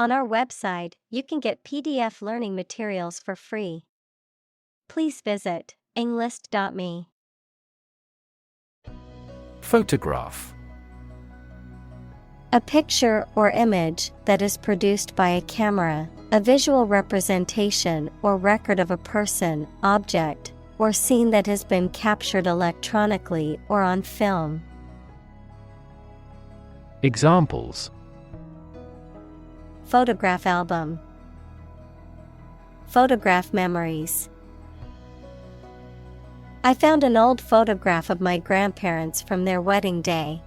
On our website, you can get PDF learning materials for free. Please visit englist.me. Photograph. A picture or image that is produced by a camera, a visual representation or record of a person, object, or scene that has been captured electronically or on film. Examples: Photograph album. Photograph memories. I found an old photograph of my grandparents from their wedding day.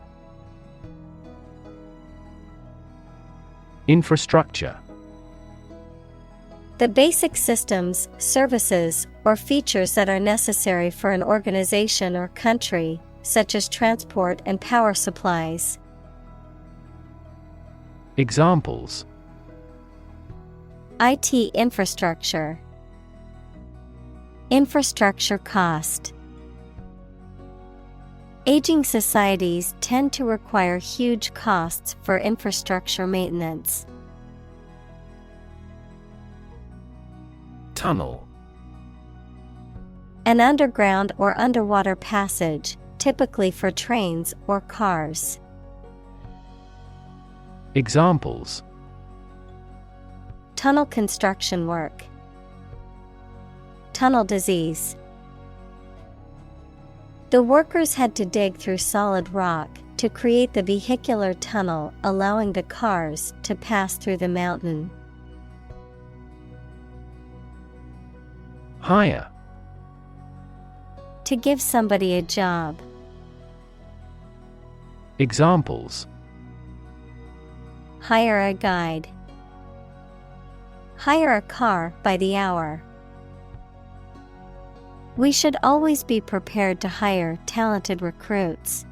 Infrastructure. The basic systems, services, or features that are necessary for an organization or country, such as transport and power supplies. Examples: IT infrastructure. Infrastructure cost. Aging societies tend to require huge costs for infrastructure maintenance. Tunnel. An underground or underwater passage, typically for trains or cars. Examples: Tunnel construction work. Tunnel disease. The workers had to dig through solid rock to create the vehicular tunnel, allowing the cars to pass through the mountain. Hire. To give somebody a job. Examples: Hire a guide. Hire a car by the hour. We should always be prepared to hire talented recruits.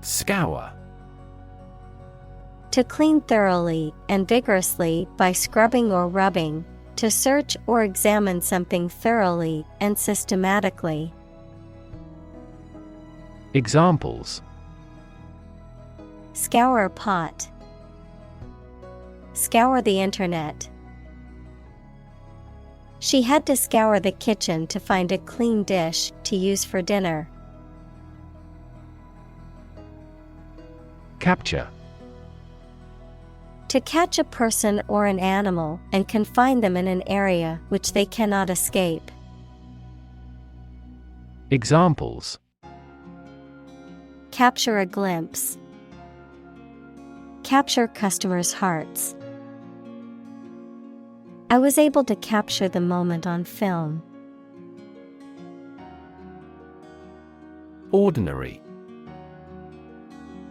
Scour. To clean thoroughly and vigorously by scrubbing or rubbing, to search or examine something thoroughly and systematically. Examples: Scour a pot. Scour the internet. She had to scour the kitchen to find a clean dish to use for dinner. Capture. To catch a person or an animal and confine them in an area which they cannot escape. Examples: Capture a glimpse. Capture customers' hearts. I was able to capture the moment on film. Ordinary.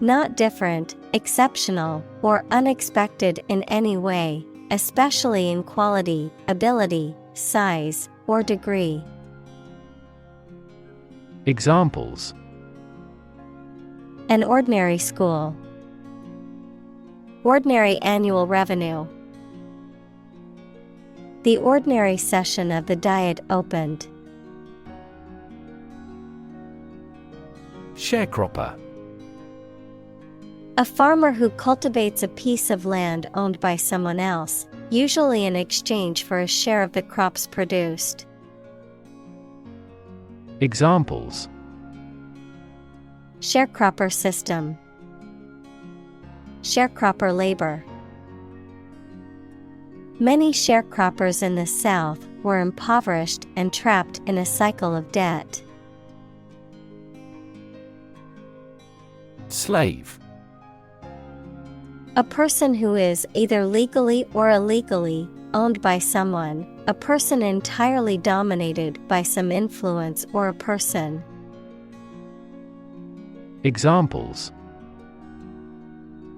Not different, exceptional, or unexpected in any way, especially in quality, ability, size, or degree. Examples: An ordinary school. Ordinary annual revenue. The ordinary session of the Diet opened. Sharecropper. A farmer who cultivates a piece of land owned by someone else, usually in exchange for a share of the crops produced. Examples: Sharecropper system. Sharecropper labor. Many sharecroppers in the South were impoverished and trapped in a cycle of debt. Slave. A person who is either legally or illegally owned by someone, a person entirely dominated by some influence or a person. Examples: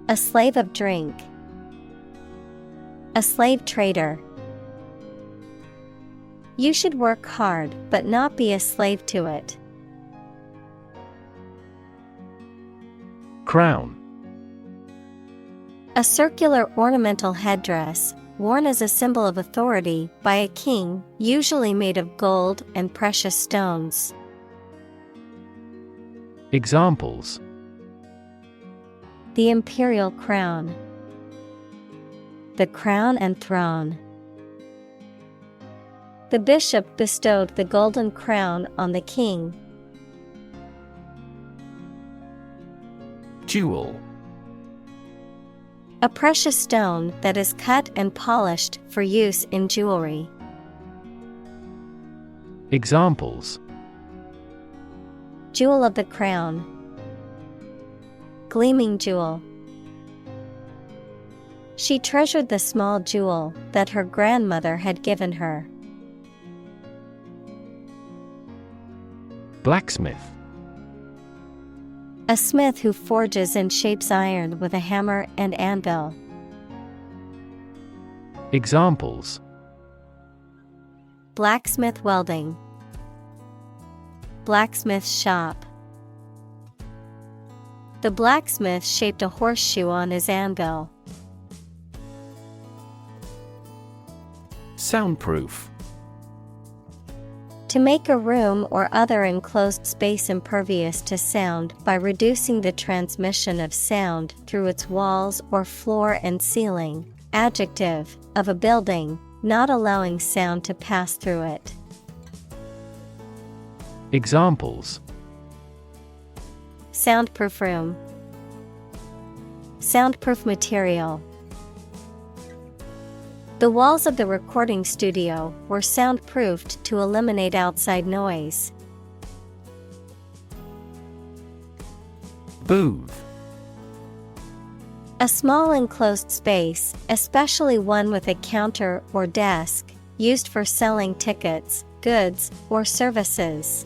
A slave of drink. A slave trader. You should work hard but not be a slave to it. Crown. A circular ornamental headdress, worn as a symbol of authority by a king, usually made of gold and precious stones. Examples: The imperial crown. The crown and throne. The bishop bestowed the golden crown on the king. Jewel. A precious stone that is cut and polished for use in jewelry. Examples: Jewel of the crown. Gleaming jewel. She treasured the small jewel that her grandmother had given her. Blacksmith. A smith who forges and shapes iron with a hammer and anvil. Examples: Blacksmith welding. Blacksmith's shop. The blacksmith shaped a horseshoe on his anvil. Soundproof. To make a room or other enclosed space impervious to sound by reducing the transmission of sound through its walls or floor and ceiling. Adjective, of a building, not allowing sound to pass through it. Examples: Soundproof room. Soundproof material. The walls of the recording studio were soundproofed to eliminate outside noise. Booth. A small enclosed space, especially one with a counter or desk, used for selling tickets, goods, or services.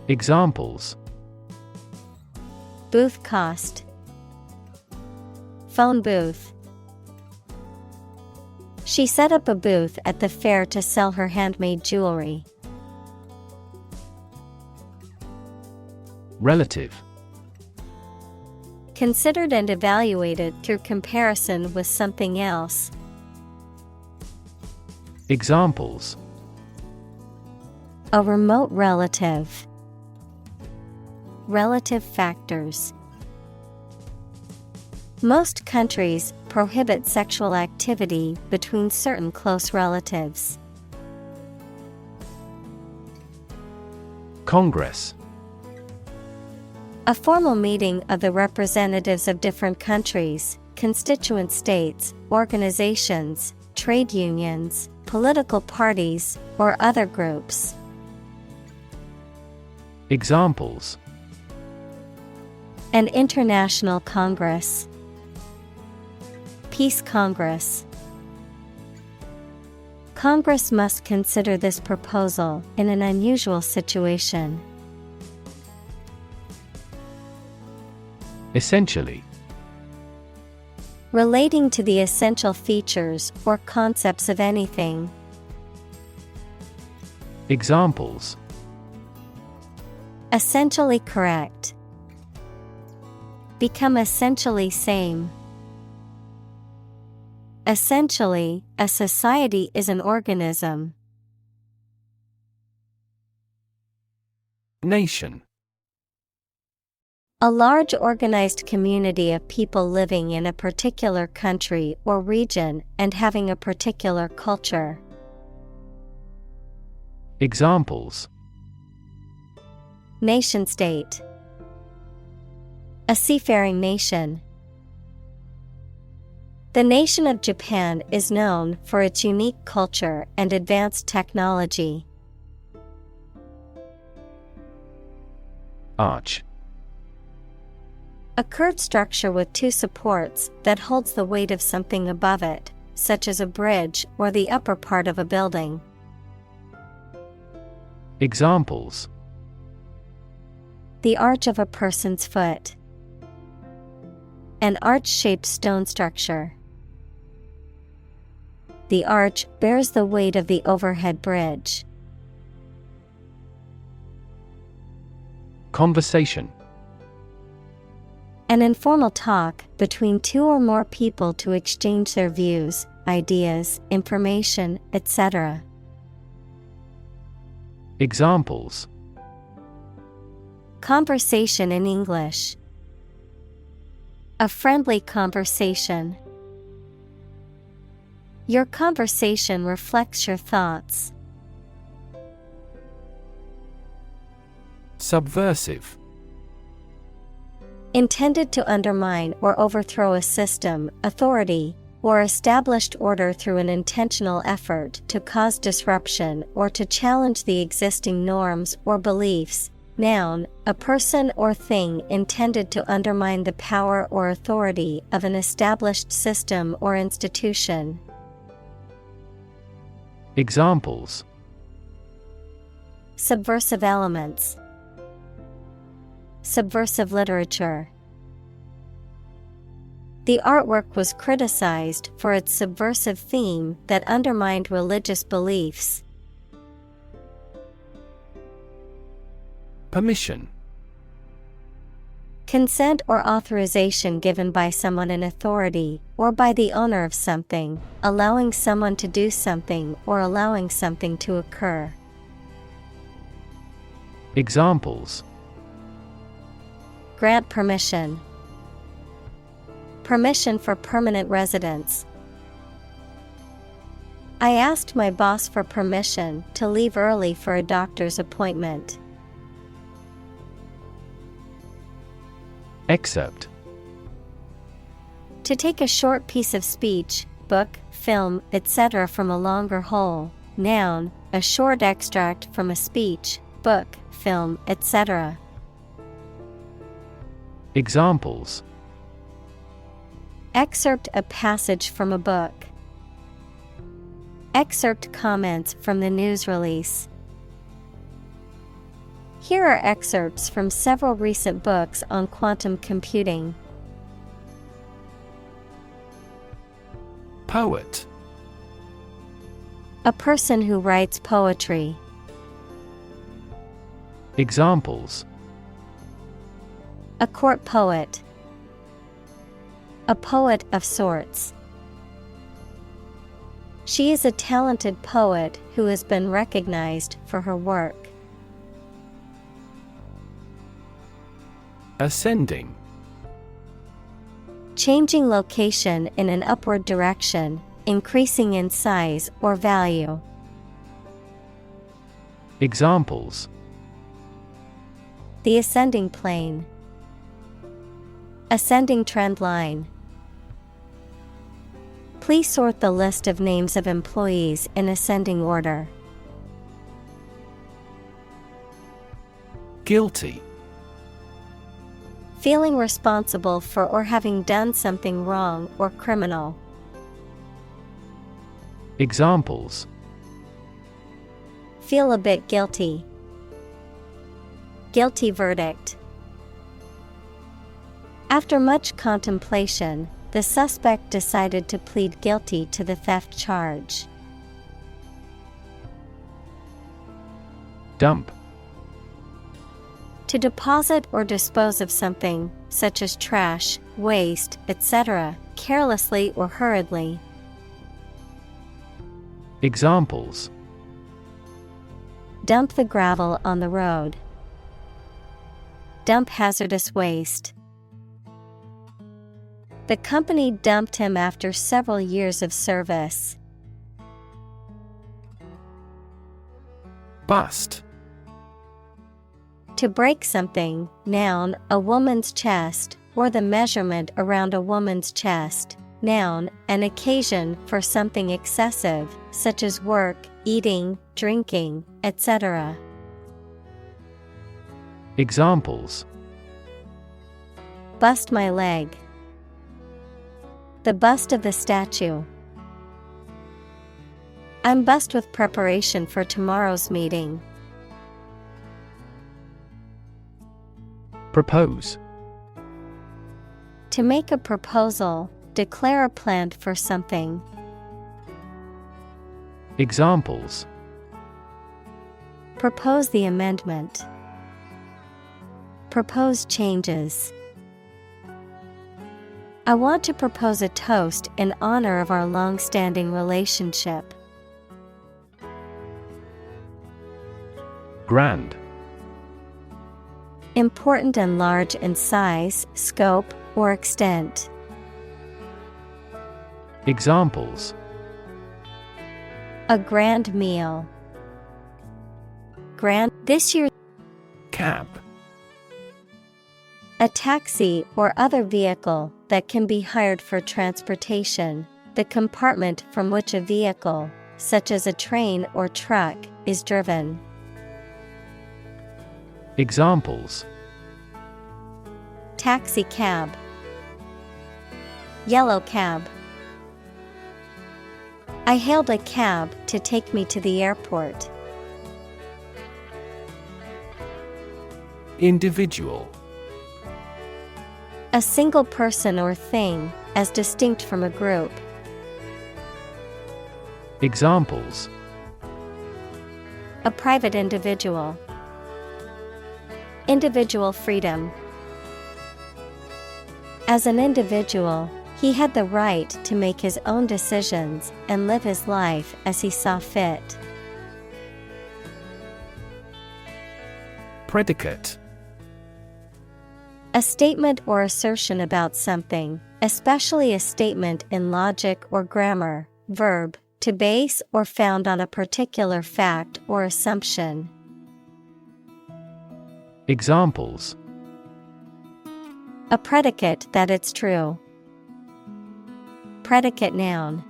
Examples: Booth cost. Phone booth. She set up a booth at the fair to sell her handmade jewelry. Relative. Considered and evaluated through comparison with something else. Examples: A remote relative. Relative factors. Most countries prohibit sexual activity between certain close relatives. Congress. A formal meeting of the representatives of different countries, constituent states, organizations, trade unions, political parties, or other groups. Examples: An international congress. Peace Congress. Congress must consider this proposal in an unusual situation. Essentially. Relating to the essential features or concepts of anything. Examples: Essentially correct. Become essentially same. Essentially, a society is an organism. Nation. A large organized community of people living in a particular country or region and having a particular culture. Examples: Nation state. A seafaring nation. The nation of Japan is known for its unique culture and advanced technology. Arch. A curved structure with two supports that holds the weight of something above it, such as a bridge or the upper part of a building. Examples: The arch of a person's foot. An arch-shaped stone structure. The arch bears the weight of the overhead bridge. Conversation. An informal talk between two or more people to exchange their views, ideas, information, etc. Examples: Conversation in English. A friendly conversation. Your conversation reflects your thoughts. Subversive. Intended to undermine or overthrow a system, authority, or established order through an intentional effort to cause disruption or to challenge the existing norms or beliefs. Noun, a person or thing intended to undermine the power or authority of an established system or institution. Examples: Subversive elements. Subversive literature. The artwork was criticized for its subversive theme that undermined religious beliefs. Permission. Consent or authorization given by someone in authority, or by the owner of something, allowing someone to do something or allowing something to occur. Examples: Grant permission. Permission for permanent residence. I asked my boss for permission to leave early for a doctor's appointment. Excerpt. To take a short piece of speech, book, film, etc. from a longer whole. Noun, a short extract from a speech, book, film, etc. Examples: Excerpt a passage from a book. Excerpt comments from the news release. Here are excerpts from several recent books on quantum computing. Poet. A person who writes poetry. Examples: A court poet. A poet of sorts. She is a talented poet who has been recognized for her work. Ascending. Changing location in an upward direction, increasing in size or value. Examples: The ascending plane. Ascending trend line. Please sort the list of names of employees in ascending order. Guilty. Feeling responsible for or having done something wrong or criminal. Examples: Feel a bit guilty. Guilty verdict. After much contemplation, the suspect decided to plead guilty to the theft charge. Dump. To deposit or dispose of something, such as trash, waste, etc., carelessly or hurriedly. Examples: Dump the gravel on the road. Dump hazardous waste. The company dumped him after several years of service. Bust. To break something, noun, a woman's chest, or the measurement around a woman's chest. Noun, an occasion for something excessive, such as work, eating, drinking, etc. Examples: Bust my leg. The bust of the statue. I'm bust with preparation for tomorrow's meeting. Propose. To make a proposal, declare a plan for something. Examples: Propose the amendment. Propose changes. I want to propose a toast in honor of our long-standing relationship. Grand. Important and large in size, scope, or extent. Examples: A grand meal. This year. cab, A taxi or other vehicle that can be hired for transportation, the compartment from which a vehicle, such as a train or truck, is driven. Examples: Taxi cab. Yellow cab. I hailed a cab to take me to the airport. Individual. A single person or thing, as distinct from a group. Examples: A private individual. Individual freedom. As an individual, he had the right to make his own decisions and live his life as he saw fit. Predicate. A statement or assertion about something, especially a statement in logic or grammar. Verb, to base or found on a particular fact or assumption. Examples: A predicate that it's true. Predicate noun.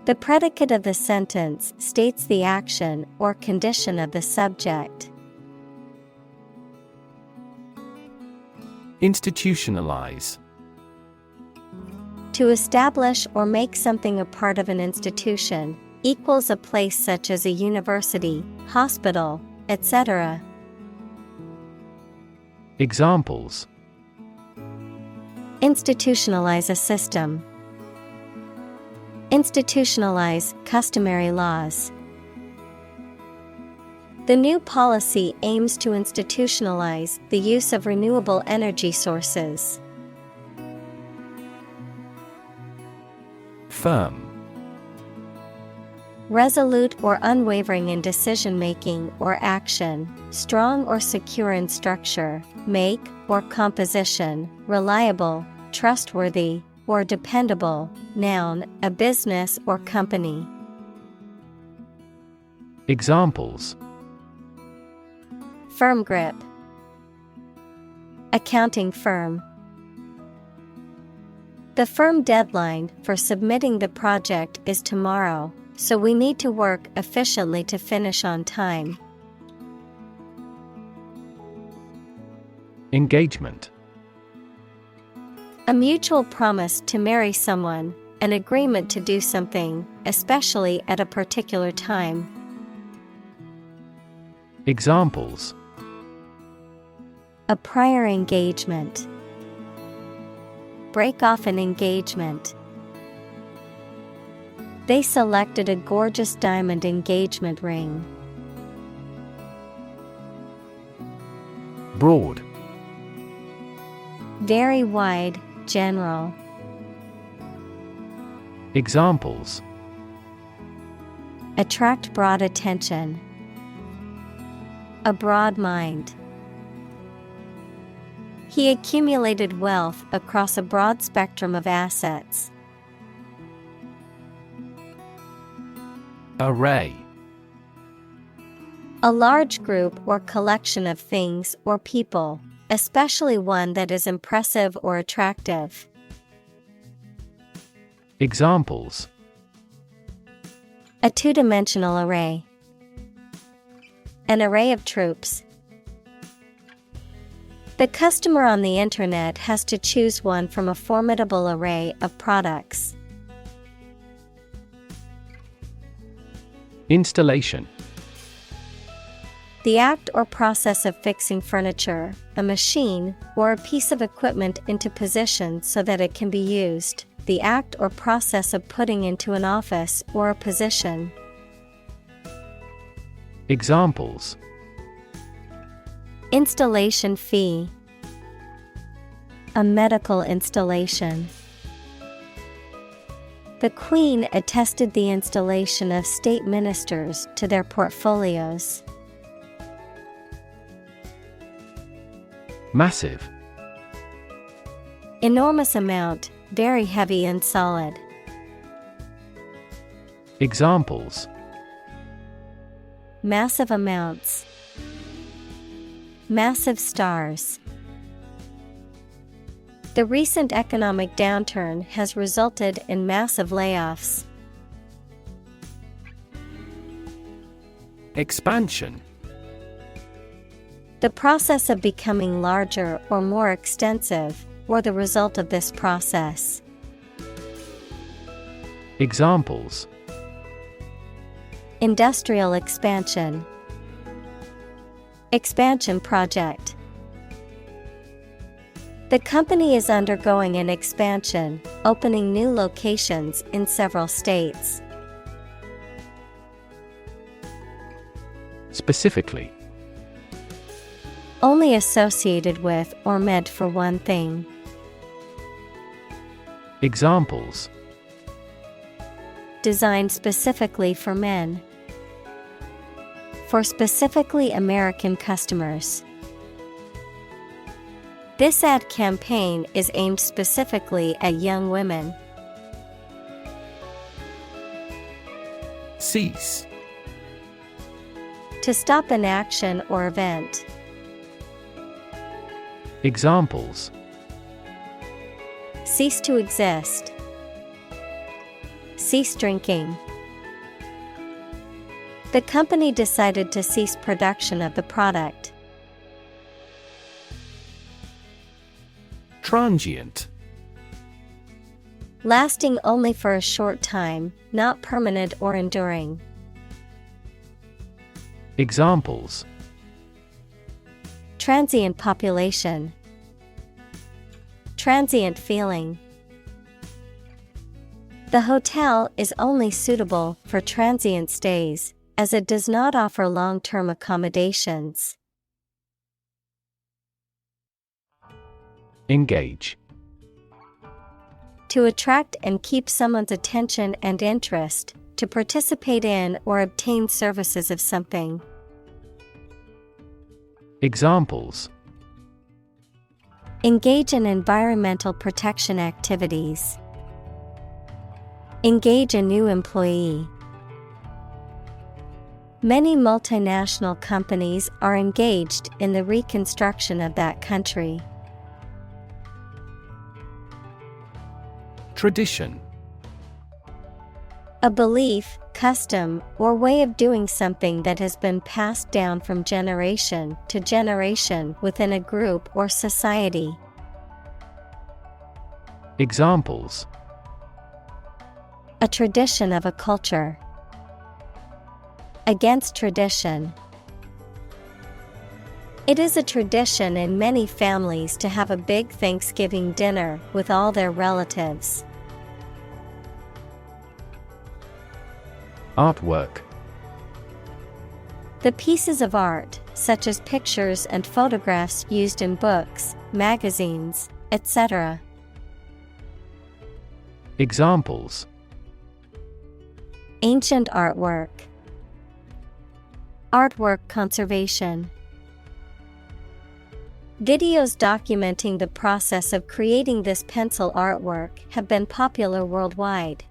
The predicate of the sentence states the action or condition of the subject. Institutionalize. To establish or make something a part of an institution, equals a place such as a university, hospital, etc. Examples: Institutionalize a system. Institutionalize customary laws. The new policy aims to institutionalize the use of renewable energy sources. Firm. Resolute or unwavering in decision-making or action, strong or secure in structure, make, or composition, reliable, trustworthy, or dependable. Noun, a business or company. Examples: Firm grip. Accounting firm. The firm deadline for submitting the project is tomorrow, so we need to work efficiently to finish on time. Engagement. A mutual promise to marry someone, an agreement to do something, especially at a particular time. Examples: A prior engagement. Break off an engagement. They selected a gorgeous diamond engagement ring. Broad. Very wide, general. Examples: Attract broad attention. A broad mind. He accumulated wealth across a broad spectrum of assets. Array. A large group or collection of things or people, especially one that is impressive or attractive. Examples: A two-dimensional array. An array of troops. The customer on the internet has to choose one from a formidable array of products. Installation. The act or process of fixing furniture, a machine, or a piece of equipment into position so that it can be used. The act or process of putting into an office or a position. Examples: Installation fee. A medical installation. The Queen attested the installation of state ministers to their portfolios. Massive. Enormous amount, very heavy and solid. Examples: Massive amounts. Massive stars. The recent economic downturn has resulted in massive layoffs. Expansion. The process of becoming larger or more extensive, or the result of this process. Examples: Industrial expansion. Expansion project. The company is undergoing an expansion, opening new locations in several states. Specifically. Only associated with or meant for one thing. Examples: Designed specifically for men. For specifically American customers. This ad campaign is aimed specifically at young women. Cease. To stop an action or event. Examples: Cease to exist. Cease drinking. The company decided to cease production of the product. Transient. Lasting only for a short time, not permanent or enduring. Examples: Transient population. Transient feeling. The hotel is only suitable for transient stays, as it does not offer long-term accommodations. Engage. To attract and keep someone's attention and interest, to participate in or obtain services of something. Examples: Engage in environmental protection activities. Engage a new employee. Many multinational companies are engaged in the reconstruction of that country. Tradition. A belief, custom, or way of doing something that has been passed down from generation to generation within a group or society. Examples: A tradition of a culture. Against tradition. It is a tradition in many families to have a big Thanksgiving dinner with all their relatives. Artwork. The pieces of art, such as pictures and photographs used in books, magazines, etc. Examples: Ancient artwork. Artwork conservation. Videos documenting the process of creating this pencil artwork have been popular worldwide.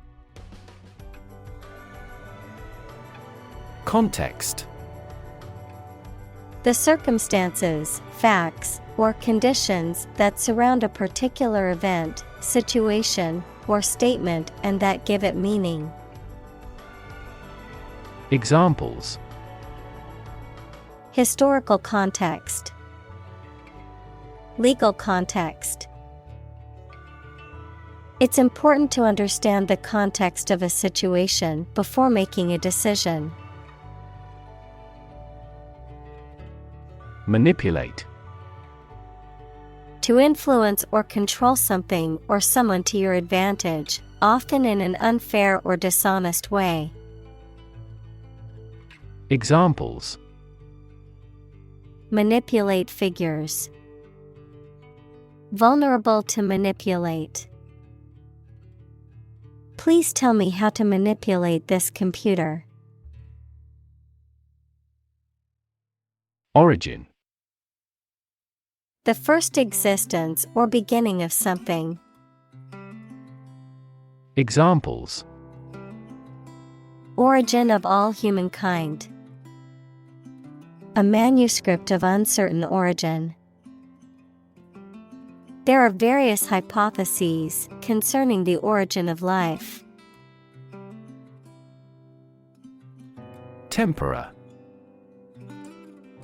Context. The circumstances, facts, or conditions that surround a particular event, situation, or statement and that give it meaning. Examples: Historical context. Legal context. It's important to understand the context of a situation before making a decision. Manipulate. To influence or control something or someone to your advantage, often in an unfair or dishonest way. Examples: Manipulate figures. Vulnerable to manipulate. Please tell me how to manipulate this computer. Origin. The first existence or beginning of something. Examples: Origin of all humankind. A manuscript of uncertain origin. There are various hypotheses concerning the origin of life. Tempera.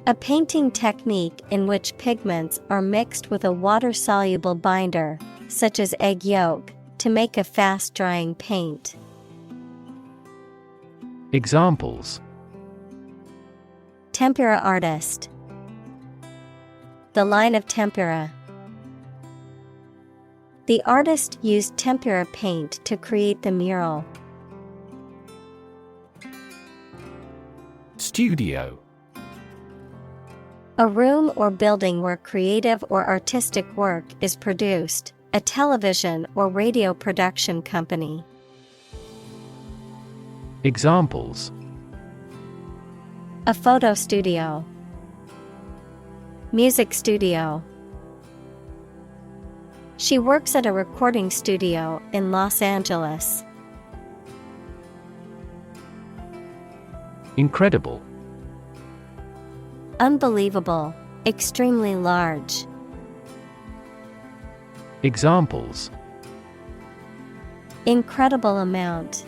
A painting technique in which pigments are mixed with a water-soluble binder, such as egg yolk, to make a fast-drying paint. Examples: Tempera artist. The line of tempera. The artist used tempera paint to create the mural. Studio. A room or building where creative or artistic work is produced, a television or radio production company. Examples: A photo studio. Music studio. She works at a recording studio in Los Angeles. Incredible. Unbelievable, extremely large. Examples: Incredible amount.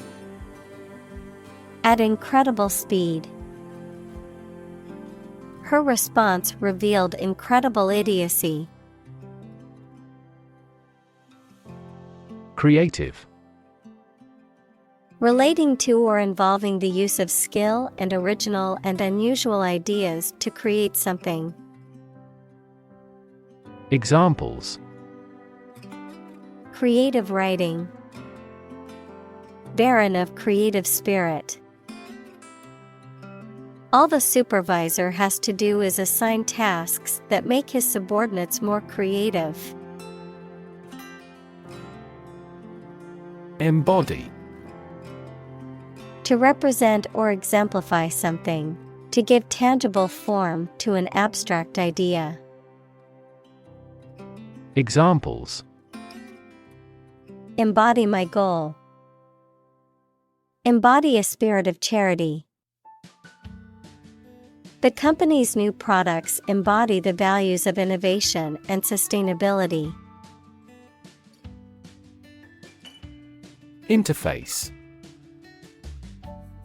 At incredible speed. Her response revealed incredible idiocy. Creative. Relating to or involving the use of skill and original and unusual ideas to create something. Examples: Creative writing. Barren of creative spirit. All the supervisor has to do is assign tasks that make his subordinates more creative. Embody. To represent or exemplify something. To give tangible form to an abstract idea. Examples: Embody my goal. Embody a spirit of charity. The company's new products embody the values of innovation and sustainability. Interface.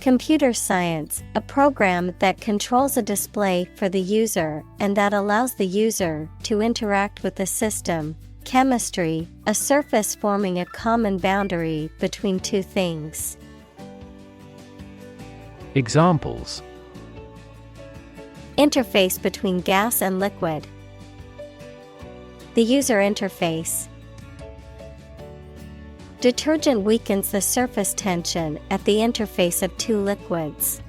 Computer science, a program that controls a display for the user and that allows the user to interact with the system. Chemistry, a surface forming a common boundary between two things. Examples: Interface between gas and liquid. The user interface. Detergent weakens the surface tension at the interface of two liquids.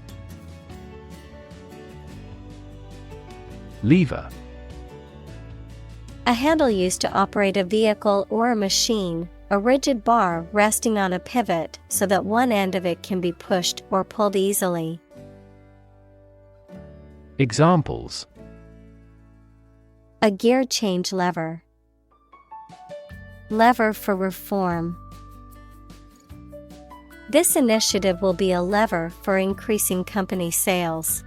Lever. A handle used to operate a vehicle or a machine, a rigid bar resting on a pivot so that one end of it can be pushed or pulled easily. Examples: A gear change lever. Lever for reform. This initiative will be a lever for increasing company sales.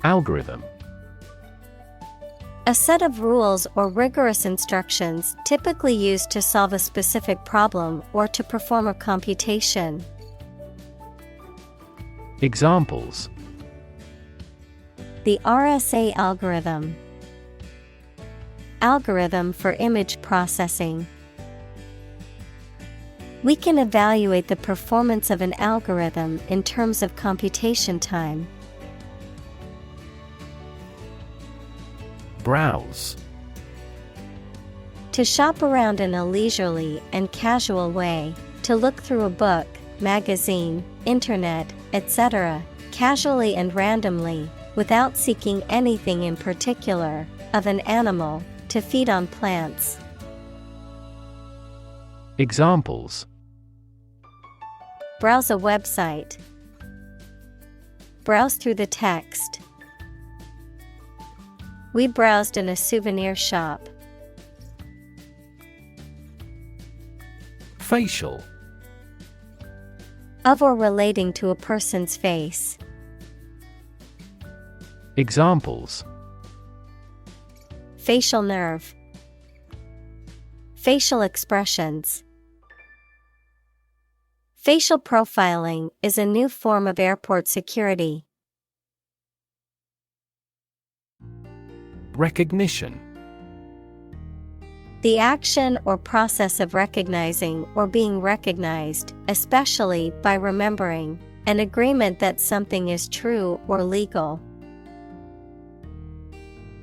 Algorithm. A set of rules or rigorous instructions typically used to solve a specific problem or to perform a computation. Examples: The RSA algorithm. Algorithm for image processing. We can evaluate the performance of an algorithm in terms of computation time. Browse. To shop around in a leisurely and casual way, to look through a book, magazine, internet, etc., casually and randomly, without seeking anything in particular, of an animal, to feed on plants. Examples: Browse a website. Browse through the text. We browsed in a souvenir shop. Facial. Of or relating to a person's face. Examples: Facial nerve. Facial expressions. Facial profiling is a new form of airport security. Recognition. The action or process of recognizing or being recognized, especially by remembering, an agreement that something is true or legal.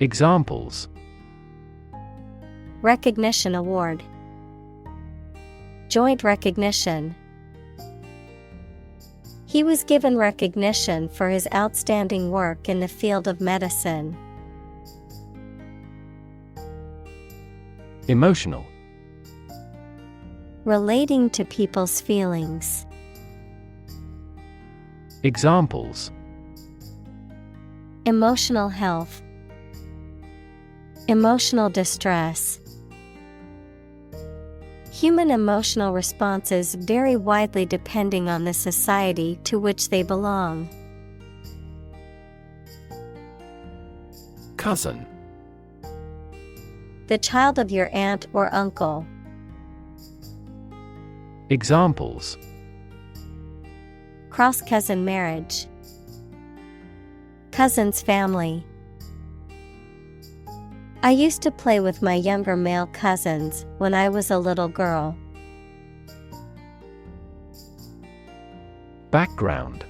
Examples: Recognition award. Joint recognition. He was given recognition for his outstanding work in the field of medicine. Emotional. Relating to people's feelings. Examples: Emotional health. Emotional distress. Human emotional responses vary widely depending on the society to which they belong. Cousin. The child of your aunt or uncle. Examples: Cross-cousin marriage. Cousin's family. I used to play with my younger male cousins when I was a little girl. Background.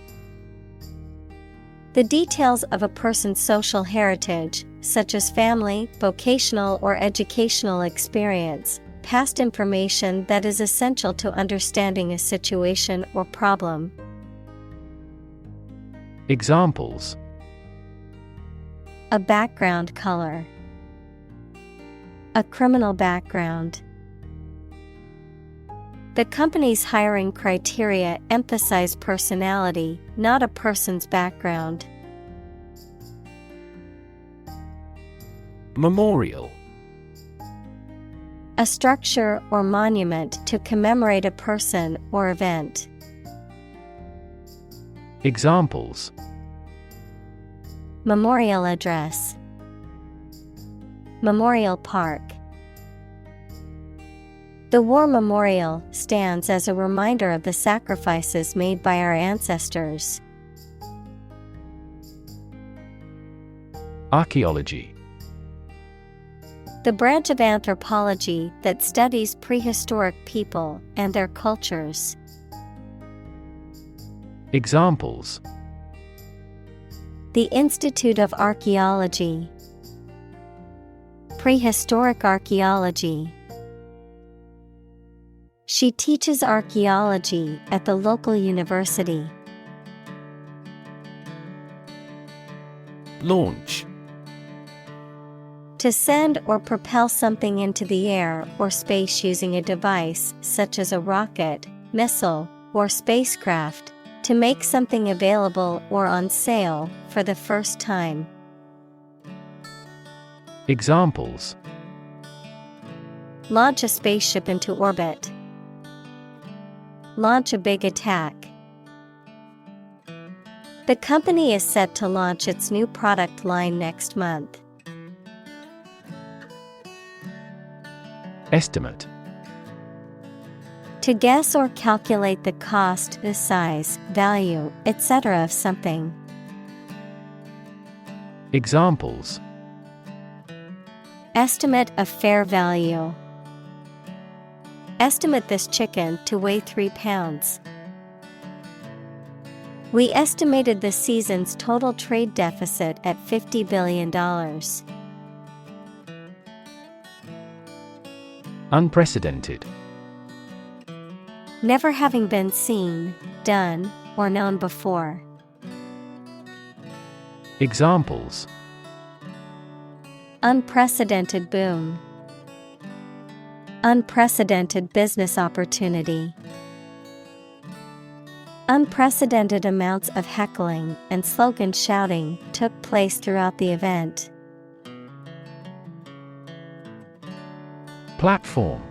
The details of a person's social heritage, such as family, vocational or educational experience, past information that is essential to understanding a situation or problem. Examples: A background color. A criminal background. The company's hiring criteria emphasize personality, not a person's background. Memorial. A structure or monument to commemorate a person or event. Examples: Memorial address. Memorial park. The war memorial stands as a reminder of the sacrifices made by our ancestors. Archaeology. The branch of anthropology that studies prehistoric people and their cultures. Examples: The Institute of Archaeology. Prehistoric archaeology. She teaches archaeology at the local university. Launch. To send or propel something into the air or space using a device such as a rocket, missile, or spacecraft, to make something available or on sale for the first time. Examples: Launch a spaceship into orbit. Launch a big attack. The company is set to launch its new product line next month. Estimate. To guess or calculate the cost, the size, value, etc. of something. Examples: Estimate of fair value. Estimate this chicken to weigh 3 pounds. We estimated the season's total trade deficit at $50 billion. Unprecedented. Never having been seen, done, or known before. Examples: Unprecedented boom. Unprecedented business opportunity. Unprecedented amounts of heckling and slogan shouting took place throughout the event. Platform.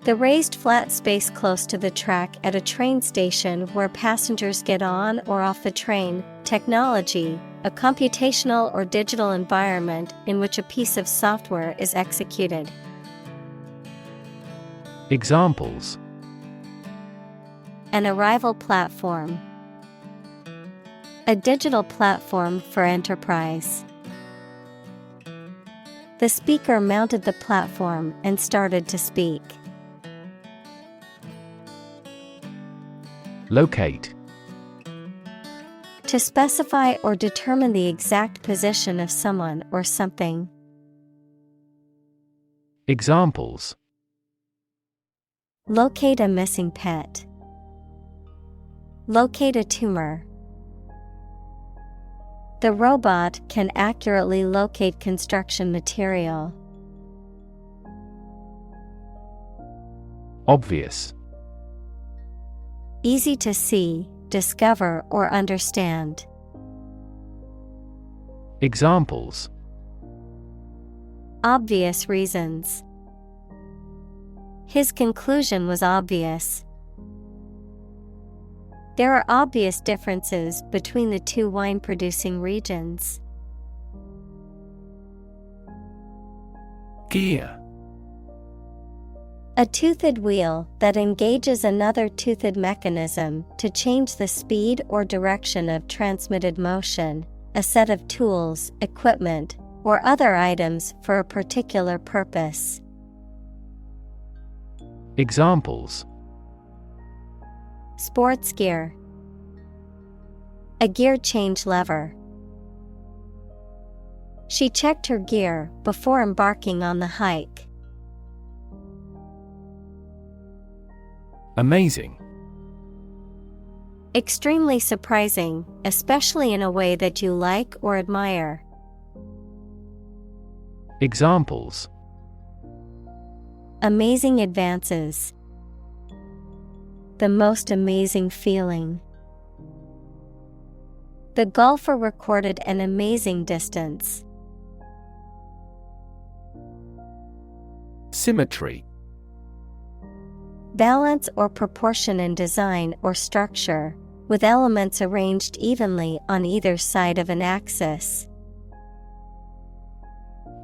The raised flat space close to the track at a train station where passengers get on or off the train. Technology, a computational or digital environment in which a piece of software is executed. Examples: An arrival platform. A digital platform for enterprise. The speaker mounted the platform and started to speak. Locate. To specify or determine the exact position of someone or something. Examples: Locate a missing pet. Locate a tumor. The robot can accurately locate construction material. Obvious. Easy to see, discover, or understand. Examples: Obvious reasons. His conclusion was obvious. There are obvious differences between the two wine-producing regions. Gear. A toothed wheel that engages another toothed mechanism to change the speed or direction of transmitted motion, a set of tools, equipment, or other items for a particular purpose. Examples: Sports gear. A gear change lever. She checked her gear before embarking on the hike. Amazing. Extremely surprising, especially in a way that you like or admire. Examples: Amazing advances. The most amazing feeling. The golfer recorded an amazing distance. Symmetry. Balance or proportion in design or structure, with elements arranged evenly on either side of an axis.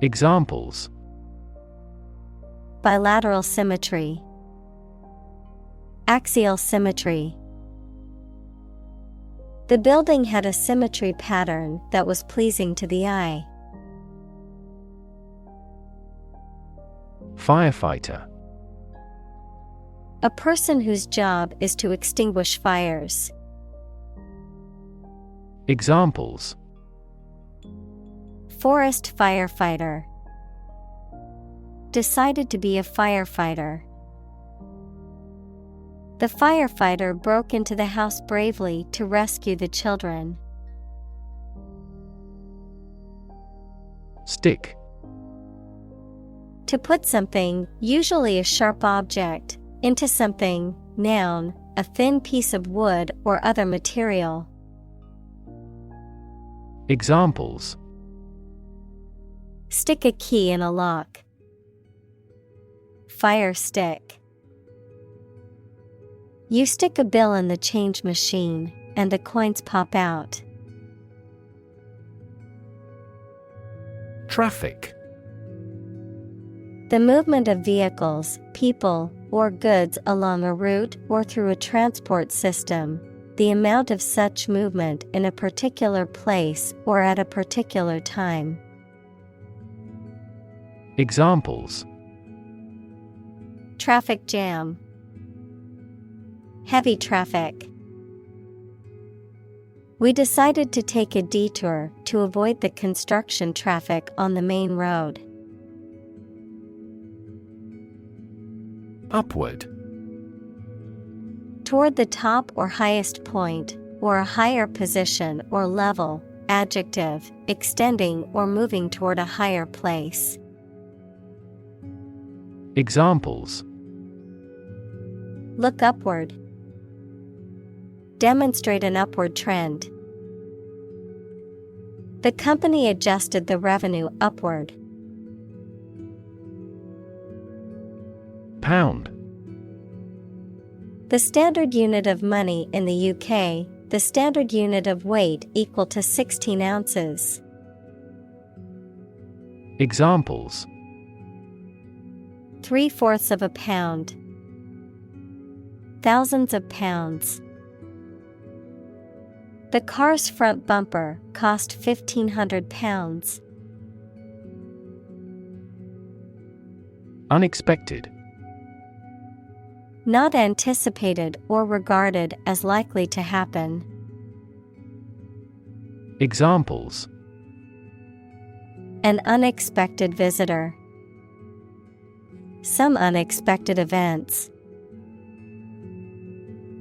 Examples: Bilateral symmetry. Axial symmetry. The building had a symmetry pattern that was pleasing to the eye. Firefighter. A person whose job is to extinguish fires. Examples: Forest firefighter. Decided to be a firefighter. The firefighter broke into the house bravely to rescue the children. Stick. To put something, usually a sharp object, into something, noun, a thin piece of wood or other material. Examples: Stick a key in a lock. Fire stick. You stick a bill in the change machine, and the coins pop out. Traffic. The movement of vehicles, people, or goods along a route or through a transport system, the amount of such movement in a particular place or at a particular time. Examples: Traffic jam. Heavy traffic. We decided to take a detour to avoid the construction traffic on the main road. Upward. Toward the top or highest point, or a higher position or level, adjective, extending or moving toward a higher place. Examples: Look upward. Demonstrate an upward trend. The company adjusted the revenue upward. Pound. The standard unit of money in the UK, the standard unit of weight equal to 16 ounces. Examples: 3/4 of a pound. Thousands of pounds. The car's front bumper cost £1,500. Unexpected. Not anticipated or regarded as likely to happen. Examples: An unexpected visitor. Some unexpected events.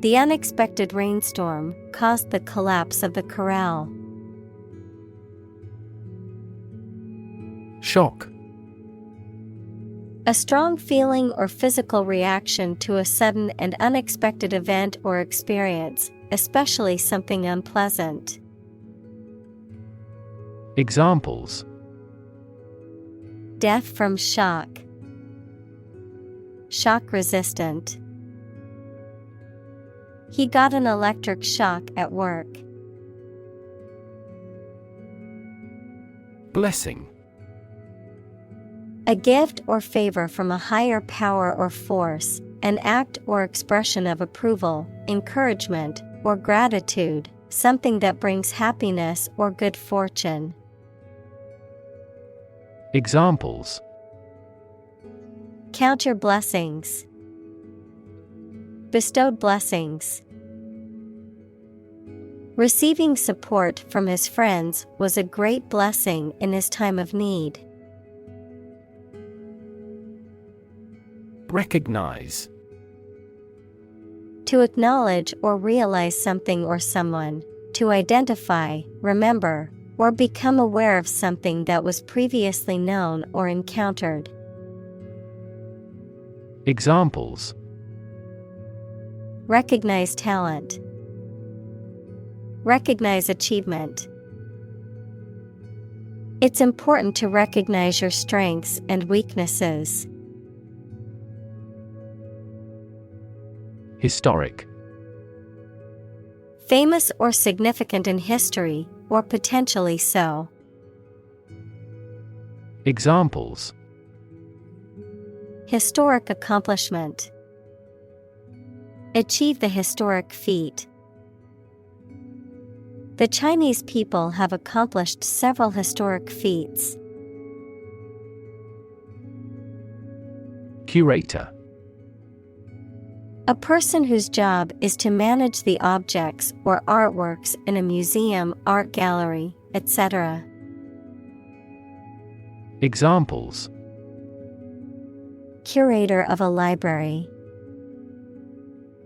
The unexpected rainstorm caused the collapse of the corral. Shock. A strong feeling or physical reaction to a sudden and unexpected event or experience, especially something unpleasant. Examples: Death from shock. Shock resistant. He got an electric shock at work. Blessing. A gift or favor from a higher power or force, an act or expression of approval, encouragement, or gratitude, something that brings happiness or good fortune. Examples: Count your blessings. Bestowed blessings. Receiving support from his friends was a great blessing in his time of need. Recognize. To acknowledge or realize something or someone, to identify, remember, or become aware of something that was previously known or encountered. Examples: Recognize talent. Recognize achievement. It's important to recognize your strengths and weaknesses. Historic. Famous or significant in history, or potentially so. Examples: Historic accomplishment. Achieve the historic feat. The Chinese people have accomplished several historic feats. Curator. A person whose job is to manage the objects or artworks in a museum, art gallery, etc. Examples: Curator of a library.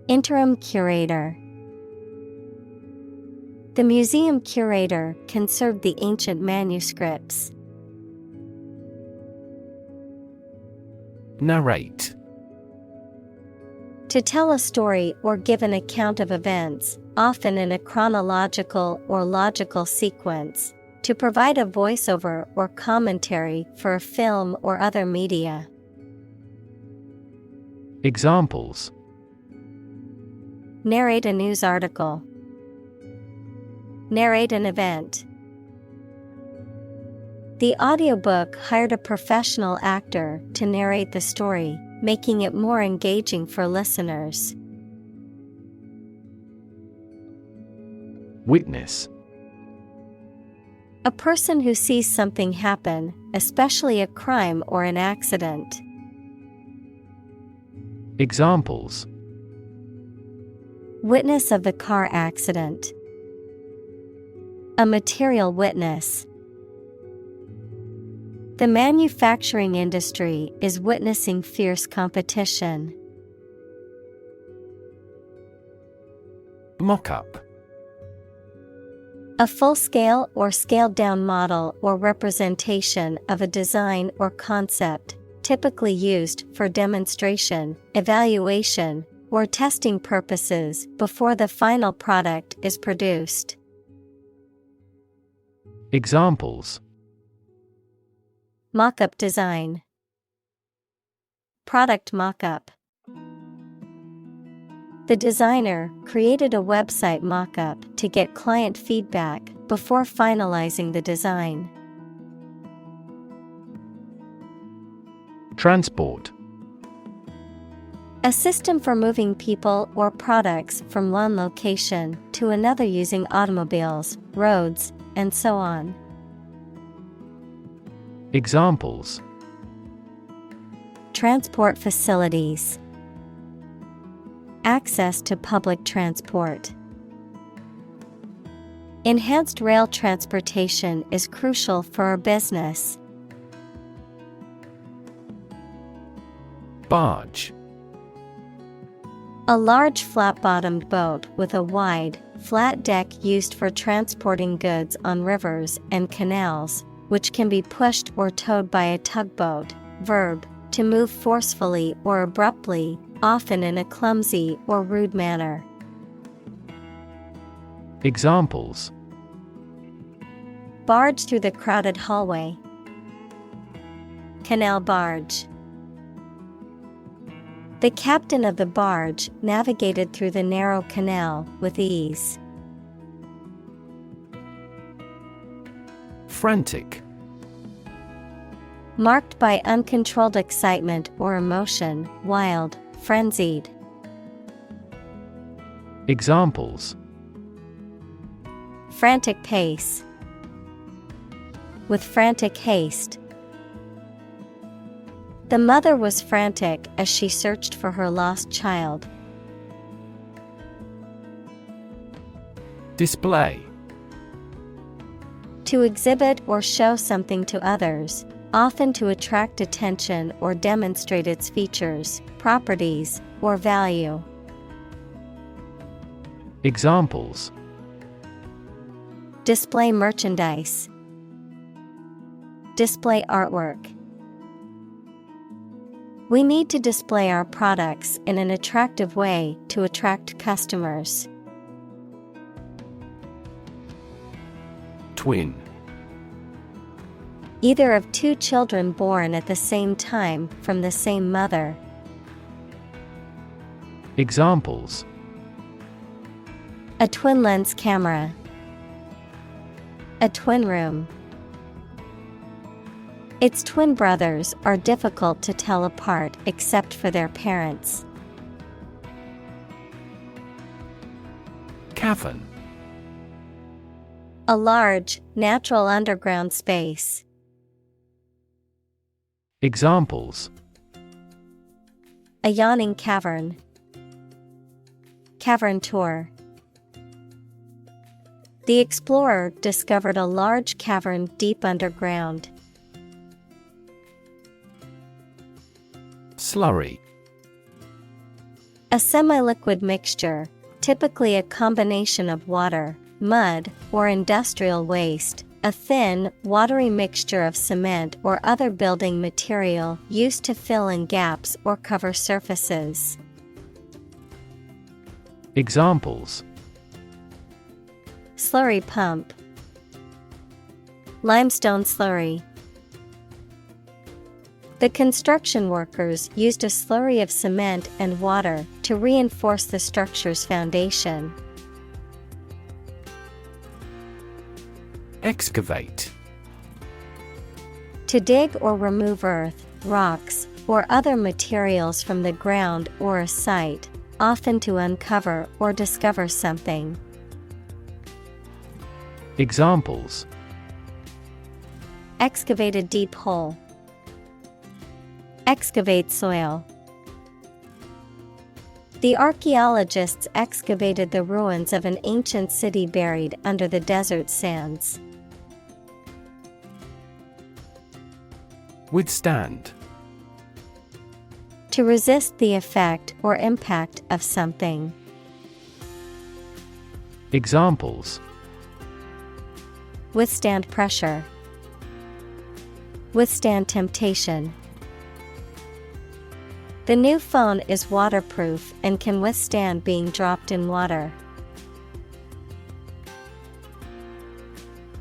Interim curator. The museum curator conserved the ancient manuscripts. Narrate. To tell a story or give an account of events, often in a chronological or logical sequence. To provide a voiceover or commentary for a film or other media. Examples: Narrate a news article. Narrate an event. The audiobook hired a professional actor to narrate the story, making it more engaging for listeners. Witness. A person who sees something happen, especially a crime or an accident. Examples: Witness of the car accident. A material witness. The manufacturing industry is witnessing fierce competition. Mock-up. A full-scale or scaled-down model or representation of a design or concept, typically used for demonstration, evaluation, or testing purposes before the final product is produced. Examples: Mock-up design. Product mock-up. The designer created a website mock-up to get client feedback before finalizing the design. Transport. A system for moving people or products from one location to another using automobiles, roads, and so on. Examples: Transport facilities. Access to public transport. Enhanced rail transportation is crucial for our business. Barge. A large flat-bottomed boat with a wide, flat deck used for transporting goods on rivers and canals, which can be pushed or towed by a tugboat. Verb, to move forcefully or abruptly, often in a clumsy or rude manner. Examples: Barge through the crowded hallway. Canal barge. The captain of the barge navigated through the narrow canal with ease. Frantic. Marked by uncontrolled excitement or emotion, wild, frenzied. Examples: Frantic pace. With frantic haste. The mother was frantic as she searched for her lost child. Display. To exhibit or show something to others, often to attract attention or demonstrate its features, properties, or value. Examples: Display merchandise. Display artwork. We need to display our products in an attractive way to attract customers. Twin. Either of two children born at the same time from the same mother. Examples: A twin lens camera. A twin room. Its twin brothers are difficult to tell apart except for their parents. Cavern. A large, natural underground space. Examples: A yawning cavern. Cavern tour. The explorer discovered a large cavern deep underground. Slurry. A semi-liquid mixture, typically a combination of water, mud, or industrial waste, a thin, watery mixture of cement or other building material used to fill in gaps or cover surfaces. Examples: Slurry pump. Limestone slurry. The construction workers used a slurry of cement and water to reinforce the structure's foundation. Excavate. To dig or remove earth, rocks, or other materials from the ground or a site, often to uncover or discover something. Examples: Excavate a deep hole. Excavate soil. The archaeologists excavated the ruins of an ancient city buried under the desert sands. Withstand. To resist the effect or impact of something. Examples: Withstand pressure. Withstand temptation. The new phone is waterproof and can withstand being dropped in water.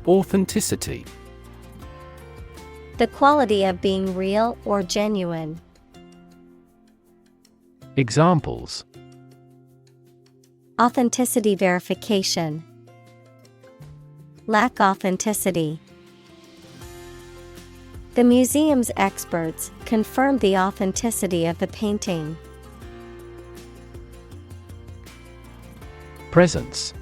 Authenticity. The quality of being real or genuine. Examples: authenticity verification, lack authenticity. The museum's experts confirmed the authenticity of the painting. Presence: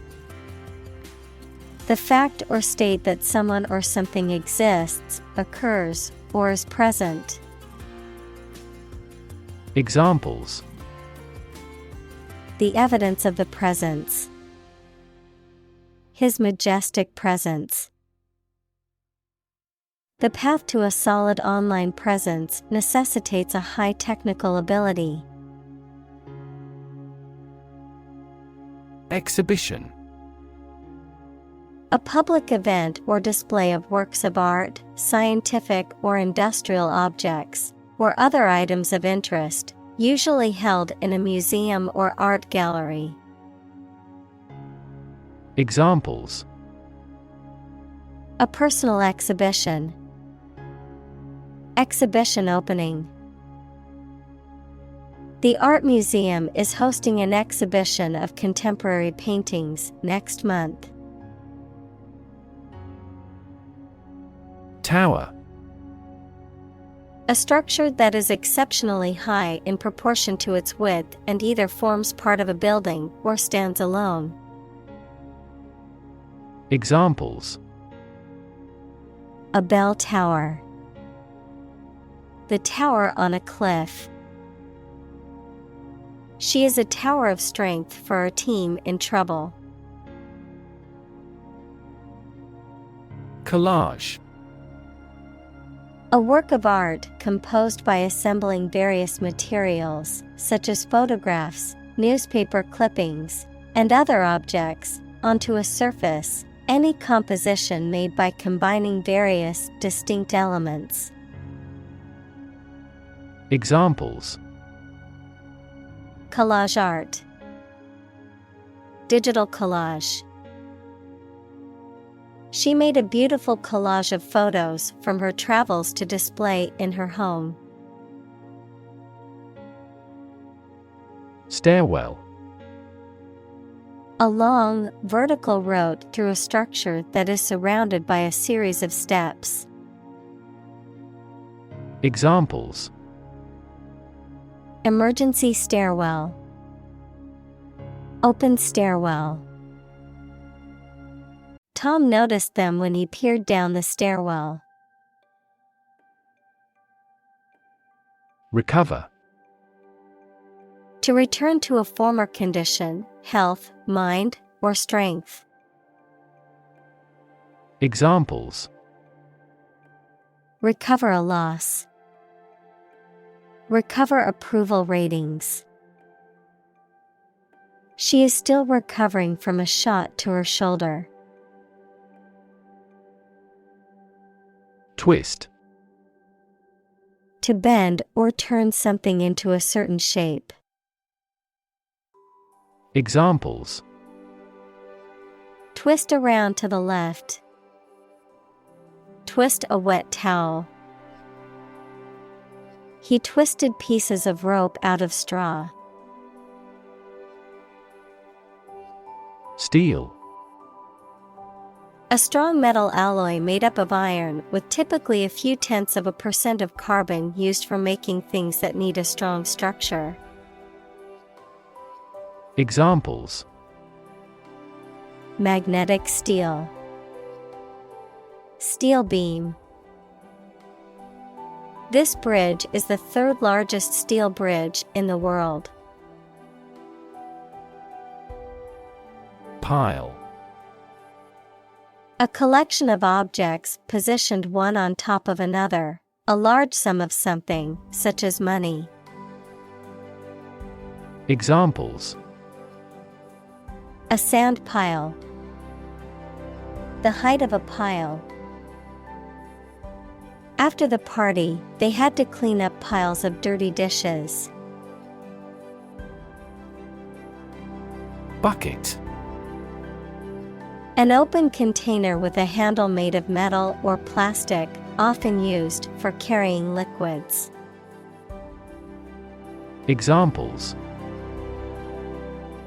the fact or state that someone or something exists, occurs, or is present. Examples: the evidence of the presence. His majestic presence. The path to a solid online presence necessitates a high technical ability. Exhibition: a public event or display of works of art, scientific or industrial objects, or other items of interest, usually held in a museum or art gallery. Examples: a personal exhibition. Exhibition opening. The art museum is hosting an exhibition of contemporary paintings next month. Tower: a structure that is exceptionally high in proportion to its width and either forms part of a building or stands alone. Examples: a bell tower. The tower on a cliff. She is a tower of strength for our team in trouble. Collage: a work of art composed by assembling various materials, such as photographs, newspaper clippings, and other objects, onto a surface, any composition made by combining various distinct elements. Examples: collage art. Digital collage. She made a beautiful collage of photos from her travels to display in her home. Stairwell: a long, vertical road through a structure that is surrounded by a series of steps. Examples: emergency stairwell. Open stairwell. Tom noticed them when he peered down the stairwell. Recover: to return to a former condition, health, mind, or strength. Examples: recover a loss. Recover approval ratings. She is still recovering from a shot to her shoulder. Twist: to bend or turn something into a certain shape. Examples: twist around to the left. Twist a wet towel. He twisted pieces of rope out of straw. Steel: a strong metal alloy made up of iron with typically a few tenths of a % of carbon used for making things that need a strong structure. Examples: magnetic steel. Steel beam. This bridge is the third largest steel bridge in the world. Pile: a collection of objects positioned one on top of another, a large sum of something, such as money. Examples: a sand pile. The height of a pile. After the party, they had to clean up piles of dirty dishes. Bucket: an open container with a handle made of metal or plastic, often used for carrying liquids. Examples: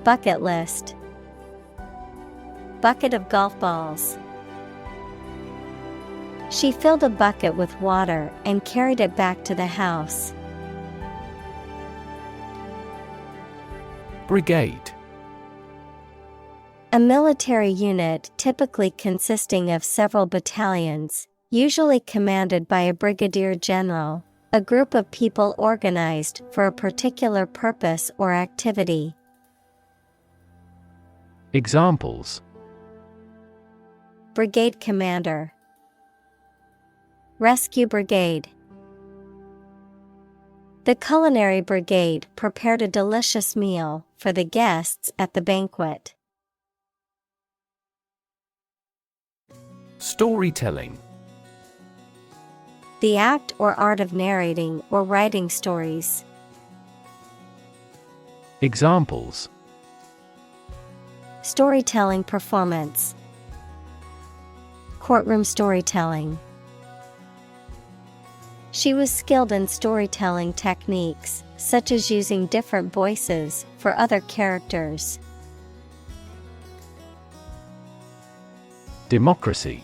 bucket list, bucket of golf balls. She filled a bucket with water and carried it back to the house. Brigade. A military unit typically consisting of several battalions, usually commanded by a brigadier general, a group of people organized for a particular purpose or activity. Examples: Brigade commander, rescue brigade. The culinary brigade prepared a delicious meal for the guests at the banquet. Storytelling. The act or art of narrating or writing stories. Examples: Storytelling performance, courtroom storytelling. She was skilled in storytelling techniques, such as using different voices for other characters. Democracy.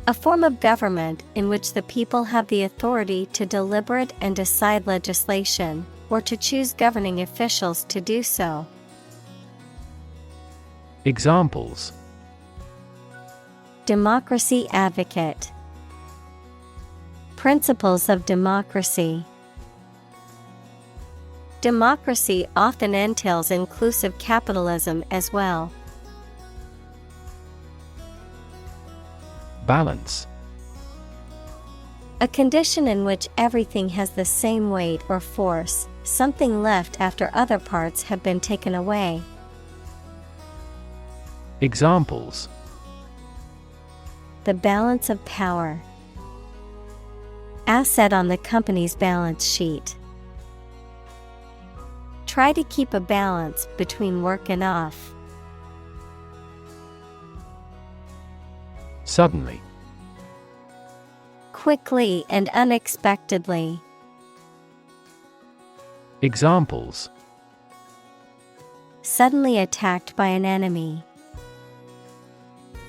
A form of government in which the people have the authority to deliberate and decide legislation, or to choose governing officials to do so. Examples: Democracy advocate, principles of democracy. Democracy often entails inclusive capitalism as well. Balance. A condition in which everything has the same weight or force, something left after other parts have been taken away. Examples: The balance of power. Asset on the company's balance sheet. Try to keep a balance between work and off. Suddenly. Quickly and unexpectedly. Examples: Suddenly attacked by an enemy.